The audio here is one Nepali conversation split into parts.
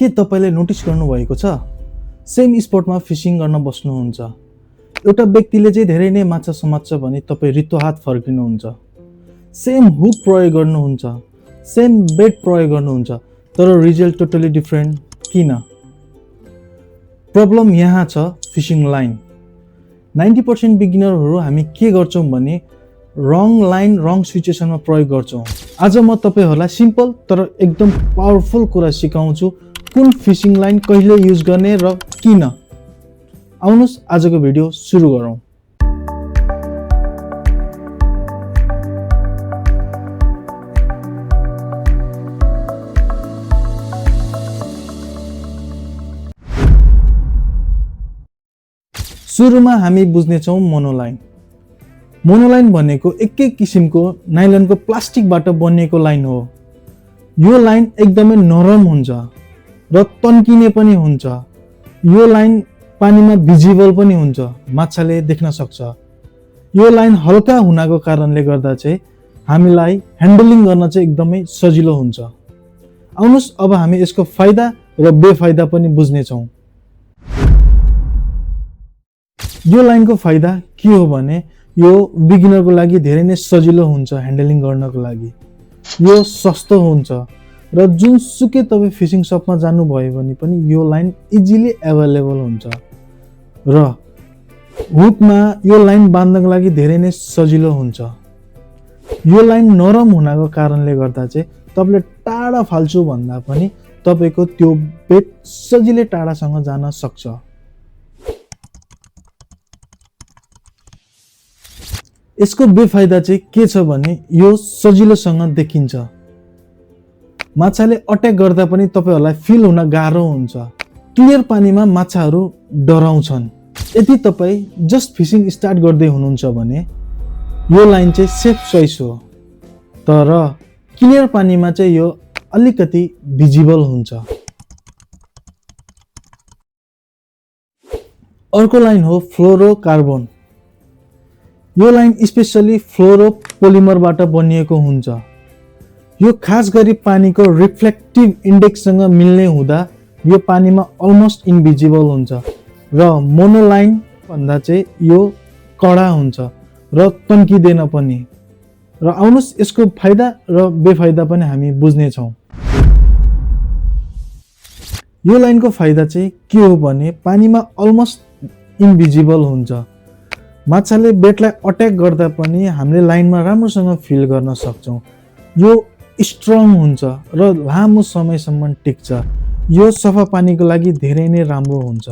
के तपाईले नोटिस गर्नुभएको छ? सेम स्पटमा फिशिङ गर्न बस्नुहुन्छ। एउटा व्यक्तिले चाहिँ धेरै नै माछा समात्छ भने तपाई रित्तो हात फर्किनुहुन्छ। सेम हुक प्रयोग गर्नुहुन्छ, सेम बेट प्रयोग गर्नुहुन्छ, तर रिजल्ट टोटली डिफरेन्ट किन? प्रब्लम यहाँ छ फिशिङ लाइन। 90% बिगिनरहरू हामी के गर्छौं भने रङ लाइन रङ सिचुएसनमा प्रयोग गर्छौं। आज म तपाईहरुलाई सिम्पल तर एकदम पावरफुल कुरा सिकाउँछु, कुन फिशिङ लाइन कहिले युज गर्ने र किन। आउनुस् आजको भिडियो सुरु गरौँ। सुरुमा हामी बुझ्नेछौं मोनोलाइन। मोनोलाइन भनेको एकै किसिमको नाइलनको प्लास्टिकबाट बनिएको लाइन हो। यो लाइन एकदमै नरम हुन्छ र तन्किने पनि हुन्छ। यो लाइन पानीमा भिजिबल पनि हुन्छ, माछाले देख्न सक्छ। यो लाइन हल्का हुनाको कारणले गर्दा चाहिँ हामीलाई ह्यान्डलिङ गर्न चाहिँ एकदमै सजिलो हुन्छ। आउनुस् अब हामी यसको फाइदा र बेफाइदा पनि बुझ्नेछौं। यो लाइनको फाइदा के हो भने यो बिगिनरको लागि धेरै नै सजिलो हुन्छ ह्यान्डलिङ गर्नको लागि। यो सस्तो हुन्छ र जुनसुकै तपाई फिशिङ शपमा जानुभयो भने पनि यो लाइन इजिली एभाइलेबल हुन्छ र हुकमा यो लाइन बाँध्नको लागि धेरै नै सजिलो हुन्छ। यो लाइन नरम हुनाको कारणले गर्दा चाहिँ तपाईले टाढा फाल्छु भन्दा पनि तपाईको त्यो बेट सजिलै टाढासँग जान सक्छ। यसको बेफाइदा चाहिँ के छ भने यो सजिलोसँग देखिन्छ। माछाले अट्याक गर्दा पनि तपाईहरुलाई फिल हुन गाह्रो हुन्छ। क्लियर पानीमा माछाहरू डराउँछन्। यदि तपाई जस्ट फिशिङ स्टार्ट गर्दै हुनुहुन्छ भने यो लाइन चाहिँ सेफ चोइस हो, तर क्लियर पानीमा चाहिँ यो अलिकति भिजिबल हुन्छ। अर्को लाइन हो फ्लोरोकार्बन। यो लाइन स्पेशली फ्लोरोपोलिमरबाट बनिएको हुन्छ। यो खास गरी पानीको रिफ्लेक्टिभ इन्डेक्ससँग मिल्ने हुँदा यो पानीमा अलमोस्ट इन्भिजिबल हुन्छ र मोनोलाइन भन्दा चाहिँ यो कडा हुन्छ र तन्किदैन पनि। र आउनुस् यसको फाइदा र बेफाइदा पनि हामी बुझ्नेछौं। यो लाइनको फाइदा चाहिँ के हो भने पानीमा अलमोस्ट इन्भिजिबल हुन्छ। माछाले बेटलाई अट्याक गर्दा पनि हामीले लाइनमा राम्रोसँग फिल गर्न सक्छौं। यो स्ट्रङ हुन्छ र लामो समयसम्म टिक्छ। यो सफा पानीको लागि धेरै नै राम्रो हुन्छ।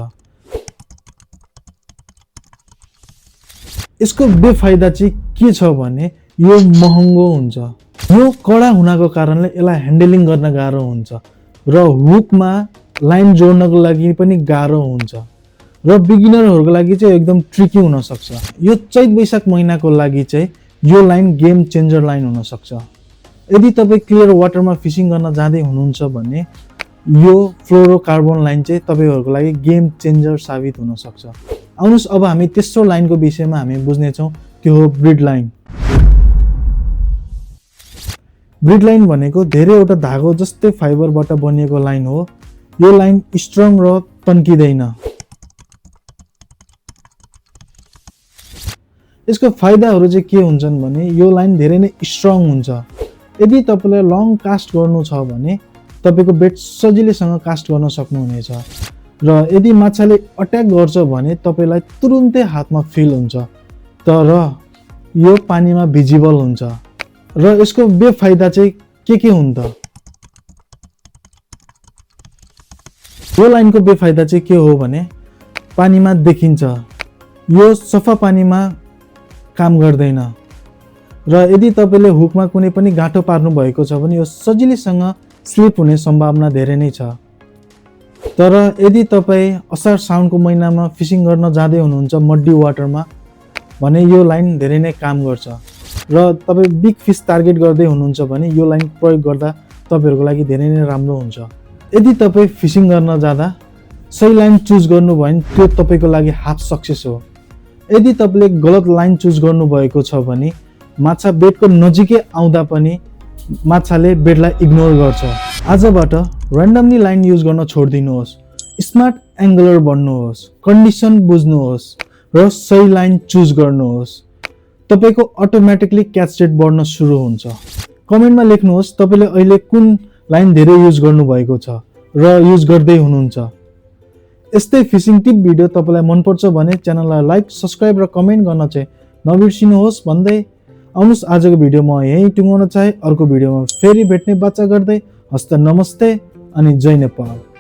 यसको बेफाइदा चाहिँ के छ भने यो महँगो हुन्छ। यो कडा हुनाको कारणले यसलाई ह्यान्डलिङ गर्न गाह्रो हुन्छ र हुकमा लाइन जोड्नको लागि पनि गाह्रो हुन्छ र बिगिनरहरुको लागि चाहिँ एकदम ट्रिकी हुन सक्छ। यो चैत वैशाख महिनाको लागि चाहिँ यो लाइन गेम चेन्जर लाइन हुन सक्छ। यदि तपाई क्लियर वाटरमा फिशिङ गर्न जाँदै हुनुहुन्छ भने यो फ्लोरोकार्बन लाइन चाहिँ तपाईहरुको लागि गेम चेन्जर साबित हुन सक्छ। आउनुस् अब हामी तेस्रो लाइनको विषयमा हामी बुझ्नेछौं, त्यो हो ब्रिड लाइन। ब्रिड लाइन भनेको धेरैवटा धागो जस्तै फाइबरबाट बनिएको लाइन हो। यो लाइन स्ट्रङ र तन्किदैन। यसको फाइदाहरु चाहिँ के हुन्छन् भने यो लाइन धेरै नै स्ट्रङ हुन्छ। यदि तपाईलाई लङ कास्ट गर्नु छ भने तपाईको बेट सजिलैसँग कास्ट गर्न सक्नुहुनेछ र यदि माछाले अट्याक गर्छ भने तपाईलाई तुरुन्तै हातमा फिल हुन्छ, तर यो पानीमा भिजिबल हुन्छ। र यसको बेफाइदा चाहिँ के हुन् त? यो लाइनको बेफाइदा चाहिँ के हो भने पानीमा देखिन्छ। यो सफा पानीमा काम गर्दैन र यदि तपाईले हुकमा कुनै पनि गाँठो पार्नु भएको छ भने यो सजिलैसँग स्लिप हुने सम्भावना धेरै नै छ। तर यदि तपाई असार साउनको महिनामा फिशिङ गर्न जाँदै हुनुहुन्छ मड्डी वाटरमा भने यो लाइन धेरै नै काम गर्छ र तपाई बिग फिश टार्गेट गर्दै हुनुहुन्छ भने यो लाइन प्रयोग गर्दा तपाईहरुको लागि धेरै नै राम्रो हुन्छ। यदि तपाई फिशिङ गर्न जाँदा सही लाइन चुज गर्नु भयो भने त्यो तपाईको लागि हाफ सक्सेस हो। यदि तपाईले गलत लाइन चुज गर्नु भएको छ भने माछा बेटको नजिकै आउँदा पनि माछाले बेटलाई इग्नोर गर्छ आजबाट ऱ्यान्डमली लाइन युज गर्न छोडिदिनुहोस्। स्मार्ट एङ्गलर बन्नुहोस्, कन्डिसन बुझ्नुहोस् र सही लाइन चुज गर्नुहोस्। तपाईको अटोमेटिकली क्याच रेट बढ्न सुरु हुन्छ। कमेन्टमा लेख्नुहोस् तपाईले अहिले कुन लाइन धेरै युज गर्नुभएको छ र युज गर्दै हुनुहुन्छ। यस्तै फिशिङ टिप भिडियो तपाईलाई मन पर्छ भने च्यानललाई लाइक, सब्स्क्राइब र कमेन्ट गर्न चाहिँ नबिर्सिनुहोस् भन्दै आउनुस् आजको भिडियो म यही टुङ्गाउन चाहे। अर्को भिडियोमा फेरि भेट्ने बाचा गर्दै हस्त नमस्ते अनि जय नेपाल।